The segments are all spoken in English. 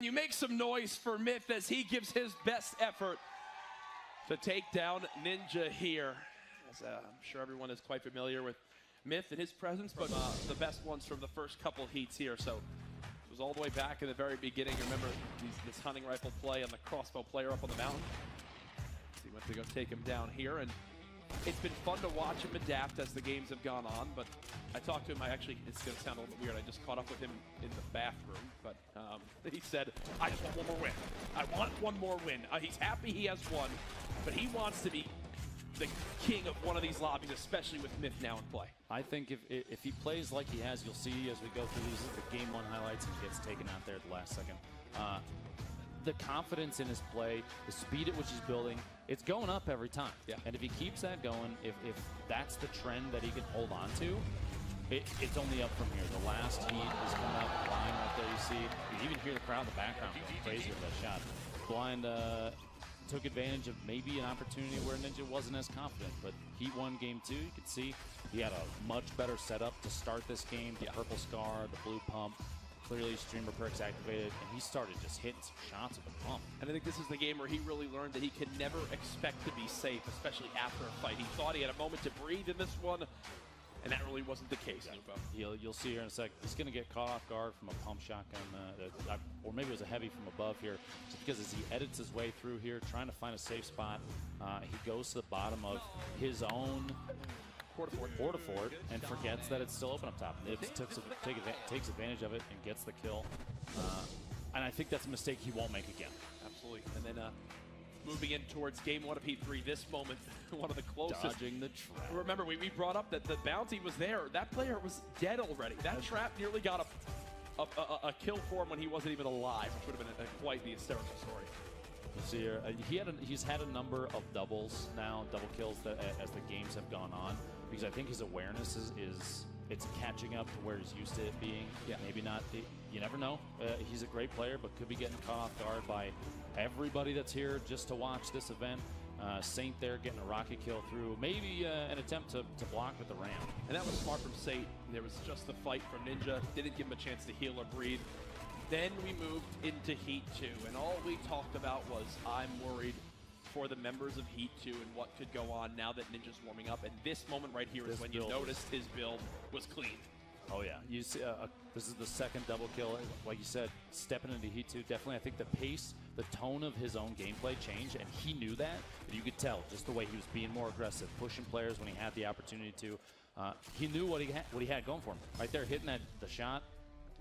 You make some noise for Myth as he gives his best effort to take down Ninja here. As, I'm sure everyone is quite familiar with Myth and his presence, but the best ones from the first couple heats here. So it was all the way back in the very beginning. Remember this hunting rifle play on the crossbow player up on the mountain. So he went to go take him down here, and it's been fun to watch him adapt as the games have gone on, but I talked to him, it's going to sound a little bit weird, I just caught up with him in the bathroom, but he said, I just want one more win. I want one more win. He's happy he has one, but he wants to be the king of one of these lobbies, especially with Myth now in play. I think if he plays like he has, you'll see as we go through these the game one highlights and he gets taken out there at the last second. The confidence in his play, the speed at which he's building, it's going up every time. Yeah. And if he keeps that going, if that's the trend that he can hold on to, it's only up from here. The last heat is coming out the line right there. You see, you even hear the crowd in the background going crazy with that shot. Blind took advantage of maybe an opportunity where Ninja wasn't as confident, but Heat 1 Game 2, you could see he had a much better setup to start this game. The purple scar, the blue pump. Clearly streamer perks activated, and he started just hitting some shots with the pump. And I think this is the game where he really learned that he can never expect to be safe, especially after a fight. He thought he had a moment to breathe in this one, and that really wasn't the case. You'll see here in a sec. He's going to get caught off guard from a pump shotgun, or maybe it was a heavy from above here, just because as he edits his way through here, trying to find a safe spot, he goes to the bottom of his own Porta Fort and forgets that it's still open up top. Nibs takes advantage of it and gets the kill. And I think that's a mistake he won't make again. Absolutely. And then moving in towards game one of Heat 3, this moment, one of the closest. Dodging the trap. Remember, we brought up that the bounty was there. That player was dead already. That trap nearly got a kill for him when he wasn't even alive, which would have been quite the hysterical story. See here, he's had a number of doubles now, double kills as the games have gone on, because I think his awareness it's catching up to where he's used to it being. Yeah. Maybe not. You never know. He's a great player, but could be getting caught off guard by everybody that's here just to watch this event. Saint there getting a rocket kill through, maybe an attempt to block with the ram. And that was smart from Saint. There was just the fight from Ninja. Didn't give him a chance to heal or breathe. Then we moved into Heat 2, and all we talked about was, I'm worried for the members of Heat 2 and what could go on now that Ninja's warming up. And this moment right here is when you noticed his build was clean. Oh yeah, you see, this is the second double kill. Like you said, stepping into Heat 2, definitely I think the pace, the tone of his own gameplay changed, and he knew that. But you could tell just the way he was being more aggressive, pushing players when he had the opportunity to. He knew what he had going for him. Right there, hitting the shot.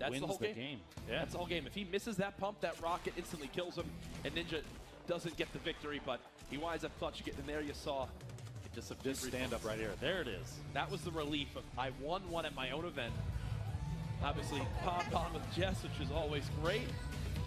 That's wins the whole game. Yeah. That's the whole game. If he misses that pump, that rocket instantly kills him, and Ninja doesn't get the victory, but he winds up clutch getting there. You saw it just this stand up right here. There it is. That was the relief of I won one at my own event. Obviously, pom-pom with Jess, which is always great.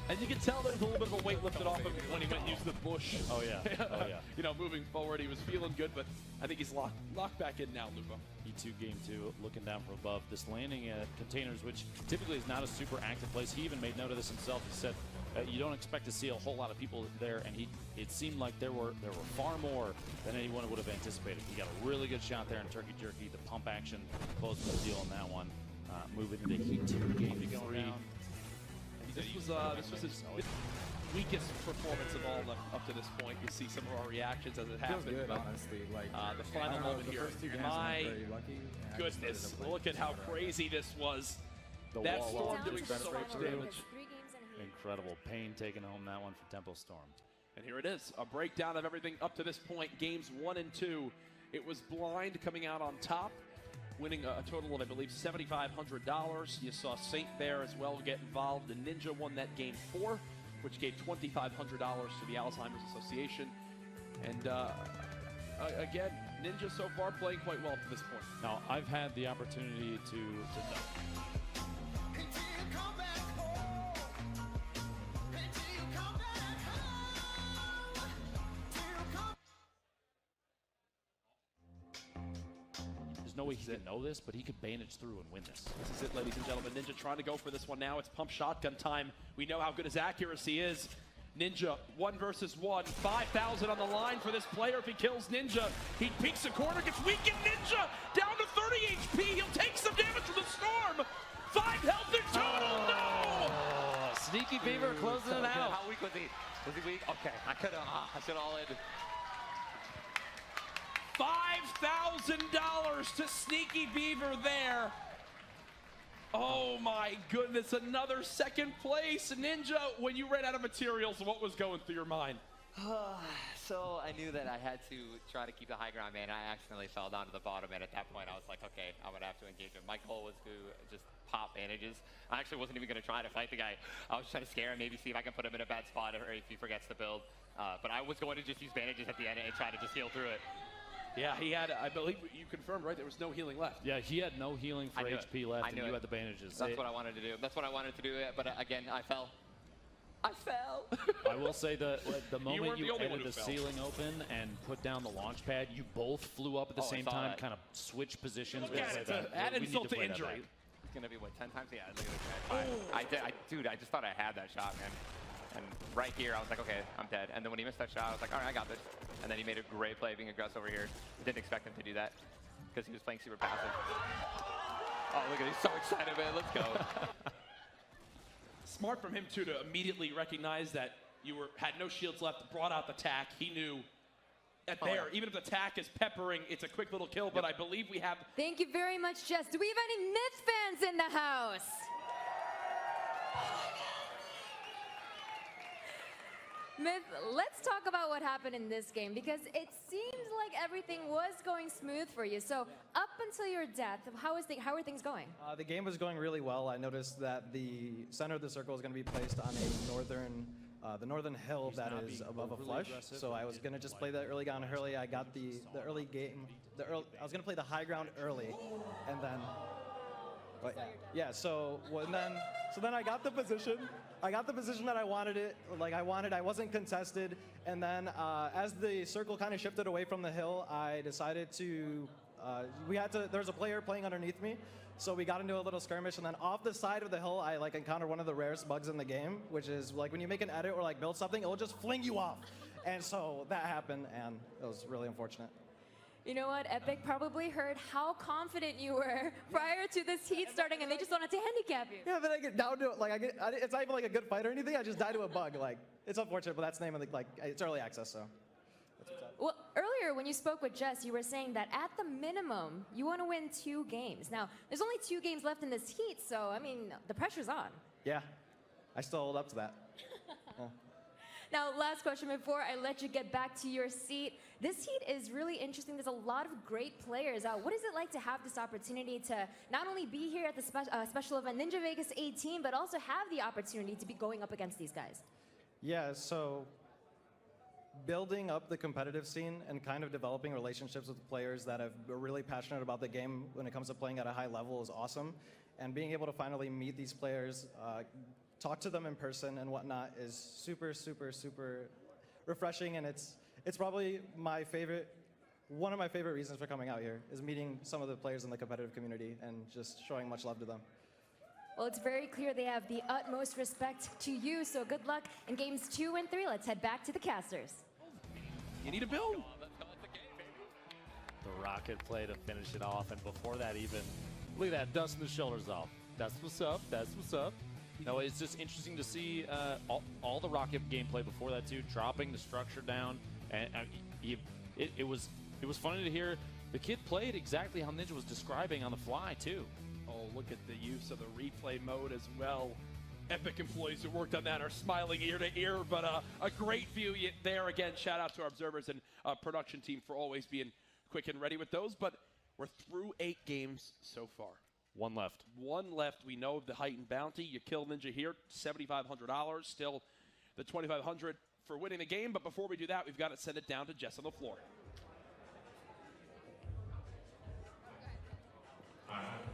And you can tell there was a little bit of a weight lifted off him when he went and used the bush. Oh, yeah. Oh, yeah. You know, moving forward, he was feeling good, but I think he's locked back in now, Lupo. E2 Game 2, looking down from above. This landing at containers, which typically is not a super active place. He even made note of this himself. He said, you don't expect to see a whole lot of people there, and it seemed like there were far more than anyone would have anticipated. He got a really good shot there in Turkey Jerky. The pump action closed the deal on that one. Moving into Heat 2 Game 3. This was his weakest performance of all up to this point. You see some of our reactions as it happened. Good, but honestly. Like, the final moment here. My goodness, look at how crazy this was. That Storm doing so much damage. Incredible. Pain taking home that one for Tempo Storm. And here it is, a breakdown of everything up to this point. Games 1 and 2. It was Blind coming out on top, winning a total of, I believe, $7,500. You saw Saint there as well get involved. The Ninja won that game 4, which gave $2,500 to the Alzheimer's Association. And again, Ninja so far playing quite well to this point. Now, I've had the opportunity to know. There's no way he could know this, but he could bandage through and win this. This is it, ladies and gentlemen. Ninja trying to go for this one now. It's pump shotgun time. We know how good his accuracy is. Ninja, 1 versus 1. 5,000 on the line for this player. If he kills Ninja, he peeks the corner, gets weakened. Ninja down to 30 HP. He'll take some damage from the Storm. 5 health in total. No! Sneaky Sneaky Beaver closing it out. How weak was he? Was he weak? Okay, I should all in. $5,000 to Sneaky Beaver there. Oh my goodness, another second place. Ninja, when you ran out of materials, what was going through your mind? So I knew that I had to try to keep the high ground, man. I accidentally fell down to the bottom, and at that point I was like, okay, I'm gonna have to engage him. My goal was to just pop bandages. I actually wasn't even gonna try to fight the guy. I was trying to scare him, maybe see if I can put him in a bad spot or if he forgets to build. But I was going to just use bandages at the end and try to just heal through it. Yeah, he had, I believe you confirmed, right? There was no healing left. Yeah, he had no healing for HP left, and you had the bandages. That's what I wanted to do. That's what I wanted to do, but again, I fell. I fell. I will say the moment you ended the fell. ceiling open and put down the launch pad, you both flew up at the same time, kind of switched positions. Yeah, it's add insult to injury. It's gonna be what, 10 times? Yeah, look at that. Dude, I just thought I had that shot, man. And right here, I was like, okay, I'm dead. And then when he missed that shot, I was like, all right, I got this. And then he made a great play being aggressive over here. Didn't expect him to do that because he was playing super passive. Oh, look at him. He's so excited, man. Let's go. Smart from him, too, to immediately recognize that you had no shields left, brought out the tack. He knew that even if the tack is peppering, it's a quick little kill, but I believe we have... Thank you very much, Jess. Do we have any Myth fans in the house? Myth, let's talk about what happened in this game, because it seems like everything was going smooth for you. So up until your death, how are things going? The game was going really well. I noticed that the center of the circle is going to be placed on a the northern hill that is above a flush. So I was going to just play that early on early. I got the early game. I was going to play the high ground early, and then. But yeah, so then I got the position. I got the position that I wanted it. I wasn't contested. And then as the circle kind of shifted away from the hill, I decided to, there's a player playing underneath me. So we got into a little skirmish, and then off the side of the hill, I encountered one of the rarest bugs in the game, which is when you make an edit or build something, it'll just fling you off. And so that happened, and it was really unfortunate. You know what? Epic probably heard how confident you were prior to this heat starting, and they just wanted to handicap you. Yeah, but I get down to it. It's not even a good fight or anything. I just died to a bug. It's unfortunate, but that's the name of it's early access, so. That's what's up. Well, earlier when you spoke with Jess, you were saying that at the minimum, you want to win 2 games. Now, there's only 2 games left in this heat, so, I mean, the pressure's on. Yeah, I still hold up to that. Yeah. Now, last question before I let you get back to your seat. This heat is really interesting. There's a lot of great players. What is it like to have this opportunity to not only be here at the special event Ninja Vegas 18, but also have the opportunity to be going up against these guys? Yeah, so building up the competitive scene and kind of developing relationships with players that are really passionate about the game when it comes to playing at a high level is awesome. And being able to finally meet these players, talk to them in person and whatnot is super, super, super refreshing, and it's probably one of my favorite reasons for coming out here is meeting some of the players in the competitive community and just showing much love to them. Well, it's very clear they have the utmost respect to you, so good luck in games 2 and 3. Let's head back to the casters. You need a build. The rocket play to finish it off, and before that even, look at that, dusting the shoulders off. That's what's up, that's what's up. No, it's just interesting to see all the rocket gameplay before that too, dropping the structure down, and it was funny to hear the kid played exactly how Ninja was describing on the fly too. Oh, look at the use of the replay mode as well. Epic employees who worked on that are smiling ear to ear, but a great view there again. Shout out to our observers and production team for always being quick and ready with those. But we're through 8 games so far. 1 left. 1 left. We know of the heightened bounty. You kill Ninja here, $7,500. Still the $2,500 for winning the game. But before we do that, we've got to send it down to Jess on the floor.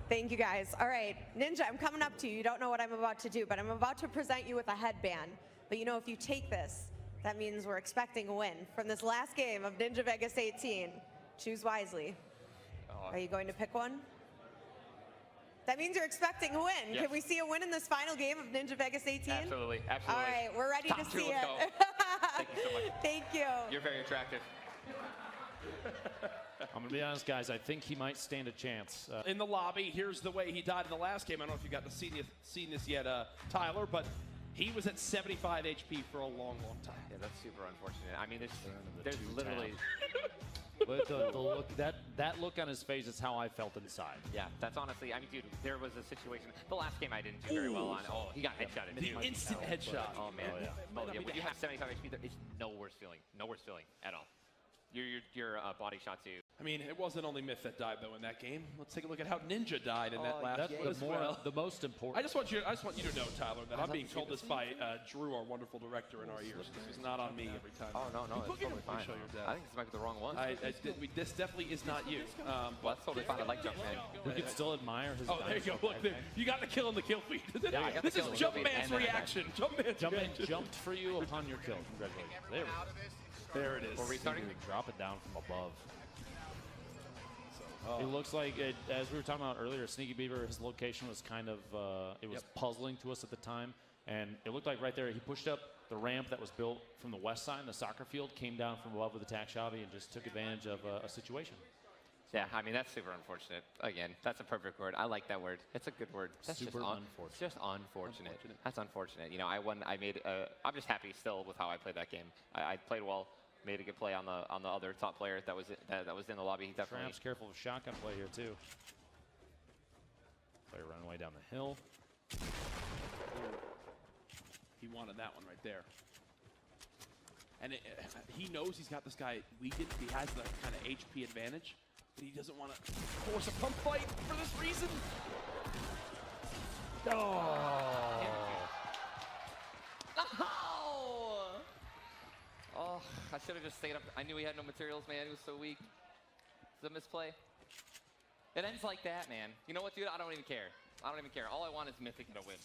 Thank you, guys. All right, Ninja, I'm coming up to you. You don't know what I'm about to do, but I'm about to present you with a headband. But you know, if you take this, that means we're expecting a win from this last game of Ninja Vegas 18. Choose wisely. Are you going to pick one? That means you're expecting a win. Yes. Can we see a win in this final game of Ninja Vegas 18? Absolutely, absolutely. All right, we're ready to see it. Thank you so much. Thank you. You're very attractive. I'm going to be honest, guys. I think he might stand a chance. In the lobby, here's the way he died in the last game. I don't know if you got to see this yet, Tyler, but He was at 75 HP for a long, long time. Yeah, that's super unfortunate. I mean, there's literally... But the look, that look on his face is how I felt inside. Yeah, that's honestly, I mean, dude, there was a situation, the last game I didn't do very well on. Oh, he got headshotted. The instant headshot. Oh, man. Oh, yeah. Oh, yeah, when you have 75 HP, it's no worse feeling. No worse feeling at all. Your body shot too. I mean, it wasn't only Myth that died though in that game. Let's take a look at how Ninja died in that last game as well. The most important. I just want you to know, Tyler, that I'm being told this by Drew, our wonderful director, in our ears. This is not on me every time. Oh no, it's totally fine. Show your dad. I think this might be the wrong one. This definitely is not you. Well, that's totally fine. I like Jumpman. We can still admire his. Oh, there you go. Look, you got the kill in the kill feed. Yeah, this is Jumpman's reaction. Jumpman jumped for you upon your kill. Congratulations. There it is. We're restarting. Drop it down from above. It looks like, as we were talking about earlier, Sneaky Beaver, his location was kind of, it was puzzling to us at the time. And it looked like right there, he pushed up the ramp that was built from the west side, the soccer field, came down from above with the tac shabby and just took advantage of a situation. Yeah, I mean, that's super unfortunate. Again, that's a perfect word. I like that word. It's a good word. That's super unfortunate. It's just unfortunate. That's unfortunate. You know, I'm just happy still with how I played that game. I played well. Made a good play on the other top player that was in the lobby. He definitely. Tramp's careful of shotgun play here too. Player running away down the hill. He wanted that one right there. And he knows he's got this guy weakened. He has the kind of HP advantage, but he doesn't want to force a pump fight for this reason. Oh, I should have just stayed up. I knew he had no materials, man. He was so weak. It's a misplay. It ends like that, man. You know what, dude? I don't even care. I don't even care. All I want is Myth to get a win.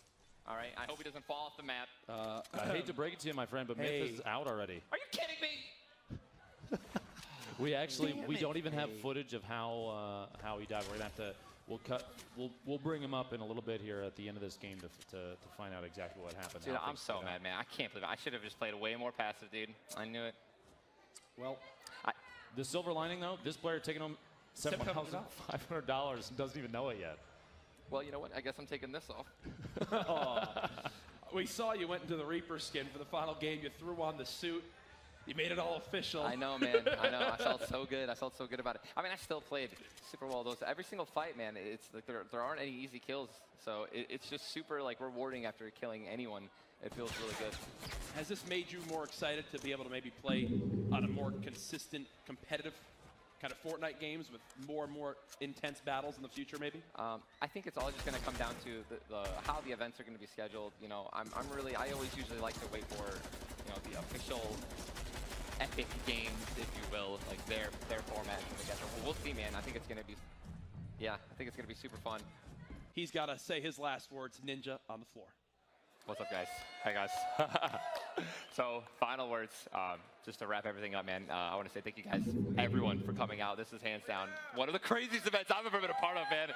All right? I hope he doesn't fall off the map. I hate to break it to you, my friend, but Myth is out already. Are you kidding me? We don't even have footage of how he died. We're gonna have to. We'll bring him up in a little bit here at the end of this game to find out exactly what happened. Dude, I'm so mad, man. I can't believe it. I should have just played way more passive, dude. I knew it. Well, the silver lining though, this player taking home $7,500 and doesn't even know it yet. Well, you know what? I guess I'm taking this off. We saw you went into the Reaper skin for the final game. You threw on the suit. You made it all official. I know, man. I know. I felt so good. I felt so good about it. I mean, I still played super well. Every single fight, man. It's like there aren't any easy kills, so it's just super like rewarding after killing anyone. It feels really good. Has this made you more excited to be able to maybe play on a more consistent, competitive kind of Fortnite games with more and more intense battles in the future, maybe? I think it's all just going to come down to how the events are going to be scheduled. You know, I always usually like to wait for, you know, the official epic games, if you will, like their format together. We'll see, man. I think it's gonna be, I think it's gonna be super fun. He's got to say his last words. Ninja on the floor. What's up, guys? Hi, guys. So, final words. Just to wrap everything up, man. I want to say thank you guys, everyone, for coming out. This is hands down one of the craziest events I've ever been a part of, man.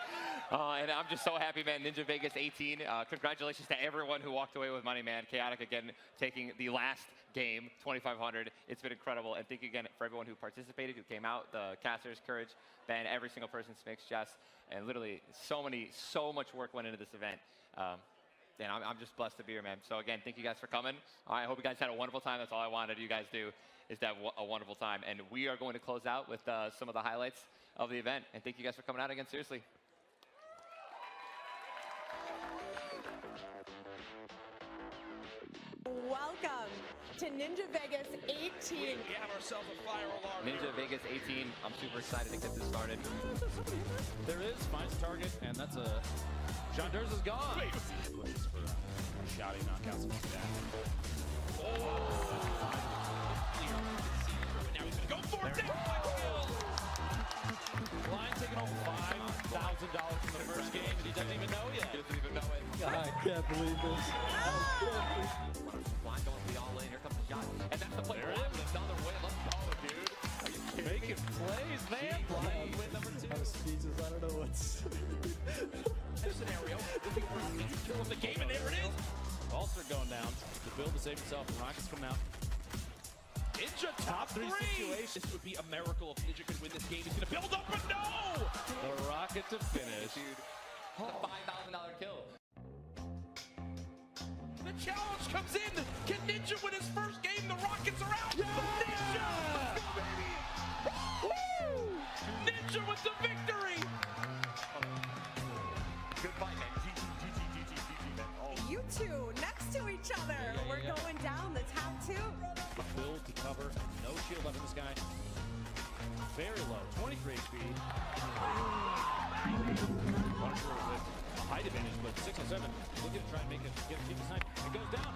And I'm just so happy, man. Ninja Vegas 18. Congratulations to everyone who walked away with money, man. Chaotic again, taking the last game, 2,500. It's been incredible. And thank you again for everyone who participated, who came out, the casters, Courage, Ben, every single person, Smix, Jess, and literally so much work went into this event. And I'm just blessed to be here, man. So again, thank you guys for coming. I hope you guys had a wonderful time. That's all I wanted you guys to do, is to have a wonderful time. And we are going to close out with some of the highlights of the event. And thank you guys for coming out again, seriously. Welcome to Ninja Vegas 18. We have ourselves a fire alarm. Ninja Vegas 18. I'm super excited to get this started. There is, finds target, and that's a... John Durs is gone. Looks for shouty knockouts. Now he's going to go for it. Lion taking home $5,000 from the first game, and he doesn't even know yet. He doesn't even know it. I can't believe this. Blind going to the all-in. Here comes the shot. And that's the play. There it is. Another win. Let's go, dude. Are you kidding Making plays, man. Blind win number 2. I'm speechless. I don't know what's... Scenario. Looking for a kill in the game, and there it is. Ulster going down to build to save himself. The Rockets coming out. Ninja top 3 situation. This would be a miracle if Ninja could win this game. He's going to build up, but no! The Rocket to finish. Dude, the $5,000 kill. The challenge comes in. Can Ninja win his first game? The Rockets are out. Yeah! Ninja! Let's go, baby! Woo! Ninja with the victory! Good fight, man. GG, man. Oh. You two next to each other. We're going down the top two. Build to cover. No shield left in this guy. Very low. 23 HP. Punisher with a height advantage, but 6 and 7. Looking to try and make it, get a team snipe. It goes down.